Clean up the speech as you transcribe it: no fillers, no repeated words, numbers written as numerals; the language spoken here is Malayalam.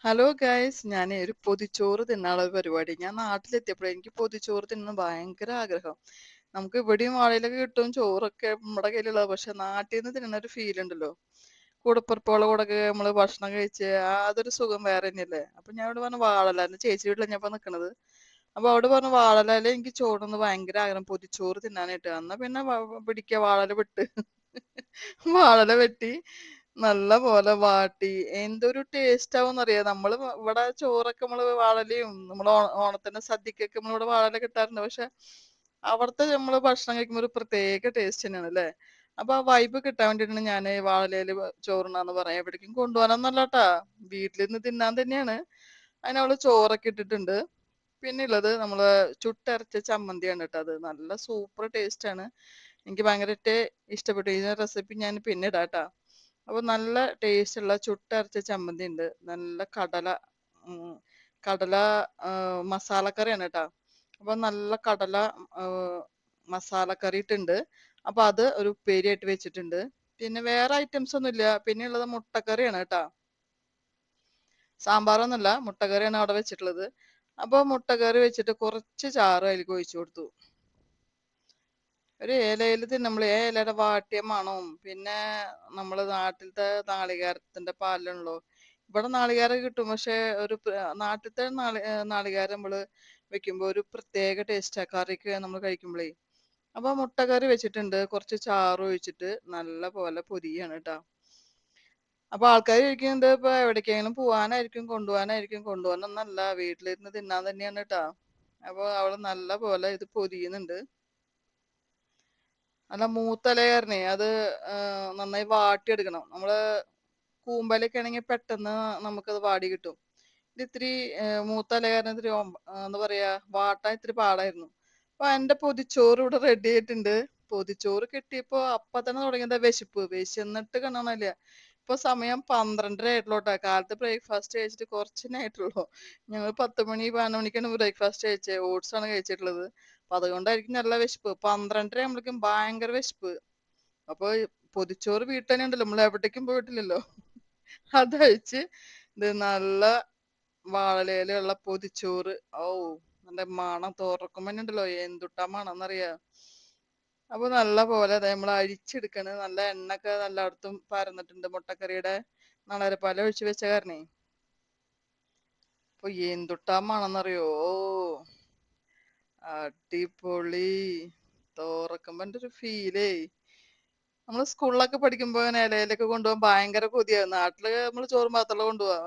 ഹലോ ഗൈസ്, ഞാനേ ഒരു പൊതിച്ചോറ് തിന്നാനുള്ള ഒരു പരിപാടി. ഞാൻ നാട്ടിലെത്തിയപ്പോഴേ എനിക്ക് പൊതിച്ചോറ് തിന്നണം ഭയങ്കര ആഗ്രഹം. നമുക്ക് ഇവിടെയും വാഴയിലൊക്കെ കിട്ടും ചോറൊക്കെ നമ്മുടെ കയ്യിലുള്ളത്. പക്ഷെ നാട്ടിൽ നിന്ന് തിന്നുന്ന ഒരു ഫീൽ ഉണ്ടല്ലോ. കൂടപ്പുറപ്പുകളുടെ കൂടെയൊക്കെ നമ്മള് ഭക്ഷണം കഴിച്ച് അതൊരു സുഖം വേറെ തന്നെയല്ലേ. അപ്പൊ ഞാൻ ഇവിടെ പറഞ്ഞു വാഴല, എന്റെ ചേച്ചി വീട്ടിലാണ് ഞാൻ ഇപ്പൊ നിക്കണത്. അപ്പൊ അവിടെ പറഞ്ഞു വാഴയില എനിക്ക് ചോറുന്ന് ഭയങ്കര ആഗ്രഹം പൊതിച്ചോറ് തിന്നാനായിട്ട്. എന്നാ പിന്നെ പിടിക്ക വാഴല വിട്ട് വാഴല വെട്ടി നല്ല പോലെ വാട്ടി എന്തൊരു ടേസ്റ്റ് ആവുമെന്നറിയാം. നമ്മള് ഇവിടെ ചോറൊക്കെ നമ്മള് വാഴലയും നമ്മള് ഓണത്തിന്റെ സദ്യക്കൊക്കെ നമ്മളിവിടെ വാഴല കിട്ടാറുണ്ട്. പക്ഷെ അവിടുത്തെ നമ്മള് ഭക്ഷണം കഴിക്കുമ്പോൾ ഒരു പ്രത്യേക ടേസ്റ്റ് തന്നെയാണ് അല്ലേ. അപ്പൊ ആ വൈബ് കിട്ടാൻ വേണ്ടിയിട്ടാണ് ഞാൻ വാഴലയില് ചോറുണ്ണാന്ന് പറയാം. എവിടേക്കും കൊണ്ടുപോകാനൊന്നല്ലാട്ടാ, വീട്ടിലിരുന്ന് തിന്നാൻ തന്നെയാണ്. അതിനവള് ചോറൊക്കെ ഇട്ടിട്ടുണ്ട്. പിന്നെ ഉള്ളത് നമ്മള് ചുട്ടരച്ച ചമ്മന്തിയാണ് കേട്ടോ. അത് നല്ല സൂപ്പർ ടേസ്റ്റ് ആണ്. എനിക്ക് ഭയങ്കരമായിട്ട് ഇഷ്ടപ്പെട്ടു. ഈ റെസിപ്പി ഞാൻ പിന്നെ ഇടാട്ടാ. അപ്പൊ നല്ല ടേസ്റ്റ് ഉള്ള ചുട്ടരച്ച ചമ്മന്തി ഉണ്ട്. നല്ല കടല ഉം, കടല മസാലക്കറിയാണ് കേട്ടാ. അപ്പൊ നല്ല കടല ആ, മസാലക്കറി ഇട്ടുണ്ട്. അപ്പൊ അത് ഒരു ഉപ്പേരിയായിട്ട് വെച്ചിട്ടുണ്ട്. പിന്നെ വേറെ ഐറ്റംസ് ഒന്നും ഇല്ല. പിന്നെ ഉള്ളത് മുട്ടക്കറിയാണ് കേട്ടാ. സാമ്പാറൊന്നുമല്ല, മുട്ടക്കറിയാണ് അവിടെ വെച്ചിട്ടുള്ളത്. അപ്പൊ മുട്ടക്കറി വെച്ചിട്ട് കുറച്ച് ചാറ് അതിലേക്ക് ഒഴിച്ചു കൊടുത്തു. ഒരു ഇലയിൽ തിന്നുമ്പളേ ആ ഇലയുടെ വാട്ടിയ മണവും പിന്നെ നമ്മള് നാട്ടിലത്തെ നാളികേരത്തിന്റെ പാലാണല്ലോ. ഇവിടെ നാളികേരം കിട്ടും. പക്ഷെ ഒരു നാട്ടിലത്തെ നാളികേരം നമ്മള് വെക്കുമ്പോ ഒരു പ്രത്യേക ടേസ്റ്റാ കറിക്ക് നമ്മൾ കഴിക്കുമ്പോഴേ. അപ്പൊ മുട്ടക്കറി വെച്ചിട്ടുണ്ട്, കുറച്ച് ചാറ് ഒഴിച്ചിട്ട് നല്ല പോലെ പൊരിയാണ് കേട്ടാ. അപ്പൊ ആൾക്കാർ ചോദിക്കുന്നുണ്ട് ഇപ്പൊ എവിടേക്കെങ്കിലും പോവാനായിരിക്കും കൊണ്ടുപോകാനായിരിക്കും. കൊണ്ടുപോകാനൊന്നല്ല, വീട്ടിലിരുന്ന് തിന്നാൻ തന്നെയാണ് കേട്ടാ. അപ്പൊ അവള് നല്ല പോലെ ഇത് പൊരിയുന്നുണ്ട്. നല്ല മൂത്തലയായിരുന്നേ അത് നന്നായി വാട്ടിയെടുക്കണം. നമ്മള് കൂമ്പലൊക്കെ ആണെങ്കിൽ പെട്ടെന്ന് നമുക്കത് വാടി കിട്ടും. ഇത് ഇത്തിരി മൂത്തല കാരണം ഇത്തിരി എന്താ പറയാ വാട്ടാൻ ഇത്തിരി പാടായിരുന്നു. അപ്പൊ എന്റെ പൊതിച്ചോറ് ഇവിടെ റെഡി ആയിട്ടുണ്ട്. പൊതിച്ചോറ് കിട്ടിയപ്പോ അപ്പൊ തന്നെ തുടങ്ങിയത് വിശപ്പ്. വിശന്നിട്ട് കാണാനില്ല. ഇപ്പൊ സമയം 12:30 ആയിട്ടുള്ളൂട്ടാ. കാലത്ത് ബ്രേക്ക്ഫാസ്റ്റ് കഴിച്ചിട്ട് കുറച്ചിനെ ആയിട്ടുള്ളൂ. ഞങ്ങൾ 10 മണി 11 മണിക്കാണ് ബ്രേക്ക്ഫാസ്റ്റ് കഴിച്ചത്. ഓട്സ് ആണ് കഴിച്ചിട്ടുള്ളത്. അപ്പൊ അതുകൊണ്ടായിരിക്കും നല്ല വിശപ്പ്. 12:30 ആകുമ്പോഴേക്കും ഭയങ്കര വിശപ്പ്. അപ്പൊ പൊതിച്ചോറ് വീട്ടിൽ തന്നെ ഉണ്ടല്ലോ, നമ്മൾ എവിടേക്കും പോയിട്ടില്ലല്ലോ. അത് കഴിച്ച് ഇത് നല്ല വാഴയിലുള്ള പൊതിച്ചോറ്. ഓ, നല്ല മണം തുറക്കുമ്പോ തന്നെ ഉണ്ടല്ലോ എന്തുട്ടാ മണം എന്നറിയാ. അപ്പൊ നല്ല പോലെ അതെ നമ്മൾ അരിച്ചെടുക്കണ്. നല്ല എണ്ണൊക്കെ എല്ലായിടത്തും പരന്നിട്ടുണ്ട് മുട്ടക്കറിയുടെ നളരപ്പാല ഒഴിച്ച് വെച്ച കാരണേ. അപ്പൊ എന്തുട്ടാ മണം എന്നറിയോ. ഓ, അടിപൊളി. തുറക്കുമ്പോ എന്റെ ഒരു ഫീലേ. നമ്മള് സ്കൂളിലൊക്കെ പഠിക്കുമ്പോ ഇങ്ങനെ ഇലയിലൊക്കെ കൊണ്ടുപോകാൻ ഭയങ്കര കൊതിയായിരുന്നു. നാട്ടില് നമ്മള് ചോറ് മാത്രമല്ല കൊണ്ടുപോവാ.